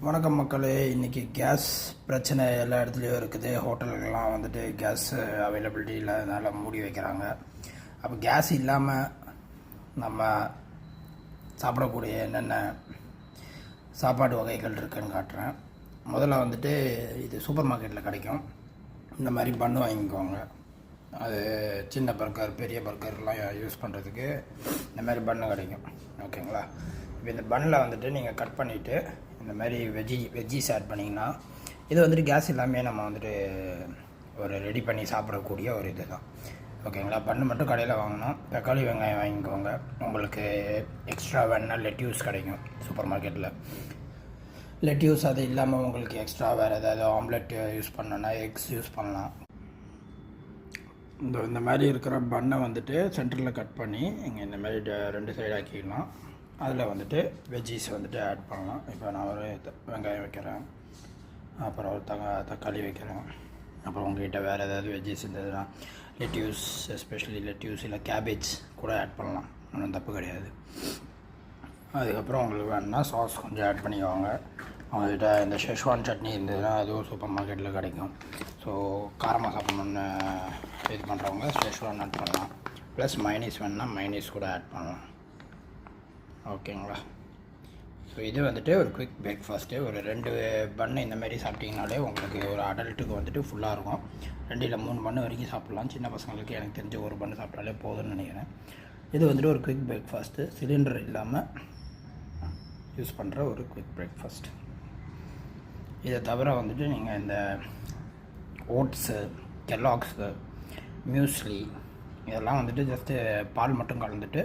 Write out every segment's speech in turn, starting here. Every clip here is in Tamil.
வணக்கம் மக்களே. இன்றைக்கி கேஸ் பிரச்சனை எல்லா இடத்துலையும் இருக்குது. ஹோட்டலுக்கெல்லாம் வந்துட்டு கேஸ் அவைலபிலிட்டி இல்லாதனால மூடி வைக்கிறாங்க. அப்போ கேஸ் இல்லாமல் நம்ம சாப்பிடக்கூடிய என்னென்ன சாப்பாடு வகைகள் இருக்குதுன்னு காட்டுறேன். முதல்ல வந்துட்டு இது சூப்பர் மார்க்கெட்டில் கிடைக்கும். இந்த மாதிரி பன்னு வாங்கிக்கோங்க. அது சின்ன பர்கர் பெரிய பர்கர்லாம் யூஸ் பண்ணுறதுக்கு இந்த மாதிரி பன்னு கிடைக்கும். ஓகேங்களா? இப்போ இந்த பன்னில் வந்துட்டு நீங்கள் கட் பண்ணிவிட்டு இந்த மாதிரி வெஜ்ஜீஸ் ஆட் பண்ணிங்கன்னா இது வந்துட்டு கேஸ் இல்லாமல் நம்ம வந்துட்டு ஒரு ரெடி பண்ணி சாப்பிடக்கூடிய ஒரு இது தான். ஓகேங்களா? பன்னு மட்டும் கடையில் வாங்கணும். தக்காளி வெங்காயம் வாங்கிக்கோங்க. உங்களுக்கு எக்ஸ்ட்ரா வேணுன்னா லெட்யூஸ் கிடைக்கும் சூப்பர் மார்க்கெட்டில். லெட்யூஸ் அது இல்லாமல் உங்களுக்கு எக்ஸ்ட்ரா வேறு ஏதாவது ஆம்லெட் யூஸ் பண்ணோன்னா எக்ஸ் யூஸ் பண்ணலாம். இந்த மாதிரி இருக்கிற பன்னை வந்துட்டு சென்டரில் கட் பண்ணி இங்கே இந்த மாதிரி ரெண்டு சைடு ஆக்கிக்கலாம். அதில் வந்துட்டு வெஜ்ஜீஸ் வந்துட்டு ஆட் பண்ணலாம். இப்போ நான் ஒரு வெங்காயம் வைக்கிறேன், அப்புறம் ஒரு தக்காளி வைக்கிறேன், அப்புறம் உங்கள்கிட்ட வேறு ஏதாவது வெஜ்ஜீஸ் இருந்ததுன்னா லெட்யூஸ், எஸ்பெஷலி லெட்யூஸ் இல்லை கேபேஜ் கூட ஆட் பண்ணலாம். ஒன்றும் தப்பு கிடையாது. அதுக்கப்புறம் உங்களுக்கு வேணுன்னா சாஸ் கொஞ்சம் ஆட் பண்ணிக்குவாங்க. அவங்கக்கிட்ட இந்த ஷெஷ்வான் சட்னி இருந்ததுன்னா அதுவும் சூப்பர் மார்க்கெட்டில் கிடைக்கும். ஸோ காரமாக சாப்பிட்ணுன்னு இது பண்ணுறவங்க ஷெஷ்வான் ஆட் பண்ணலாம். ப்ளஸ் மைனீஸ் வேணுன்னா மைனீஸ் கூட ஆட் பண்ணலாம். ஓகேங்களா? ஸோ இது வந்துட்டு ஒரு குவிக் பிரேக்ஃபாஸ்ட்டு. ஒரு 2 பன்னு இந்த மாதிரி சாப்பிட்டிங்கனாலே உங்களுக்கு ஒரு அடல்ட்டுக்கு வந்துட்டு ஃபுல்லாக இருக்கும். 2 இல்லை 3 பன்னு வரைக்கும் சாப்பிட்லாம். சின்ன பசங்களுக்கு எனக்கு தெரிஞ்ச ஒரு பன்னு சாப்பிட்டாலே போதும்னு நினைக்கிறேன். இது வந்துட்டு ஒரு குவிக் பிரேக்ஃபாஸ்ட்டு, சிலிண்டர் இல்லாமல் யூஸ் பண்ணுற ஒரு குவிக் பிரேக்ஃபாஸ்ட். இதை தவிர வந்துட்டு நீங்கள் இந்த ஓட்ஸு, கெல்லாக்ஸு, மியூஸ்லி இதெல்லாம் வந்துட்டு ஜஸ்ட்டு பால் மட்டும் கலந்துட்டு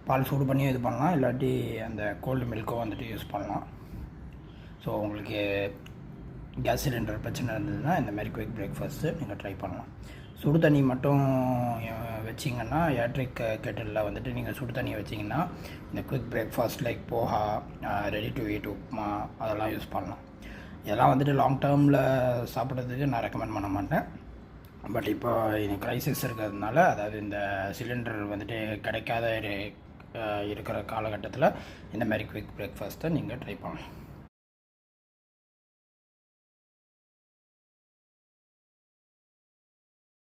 பால் சூடு பண்ணி இது பண்ணலாம். இல்லாட்டி அந்த கோல்டு மில்க்கோ வந்துட்டு யூஸ் பண்ணலாம். ஸோ உங்களுக்கு கேஸ் சிலிண்டர் பிரச்சனை இருந்ததுன்னா இந்த மாதிரி குயிக் பிரேக்ஃபாஸ்ட்டு நீங்கள் ட்ரை பண்ணலாம். சுடு தண்ணி மட்டும் வச்சிங்கன்னா எலக்ட்ரிக் கெட்டிலில் வந்துட்டு நீங்கள் சுடு தண்ணி வச்சிங்கன்னா இந்த quick breakfast like poha, ready to eat upma அதெல்லாம் யூஸ் பண்ணலாம். இதெல்லாம் வந்துட்டு லாங் டேர்மில் சாப்பிட்றதுக்கு நான் ரெக்கமெண்ட் பண்ண மாட்டேன். பட் இப்போ இந்த க்ரைசிஸ் இருக்கிறதுனால, அதாவது இந்த சிலிண்டர் வந்துட்டு கிடைக்காத இருக்கிற காலகட்டத்தில் இந்த மாதிரி குயிக் பிரேக்ஃபாஸ்ட்டை நீங்கள் ட்ரை பண்ணலாம்.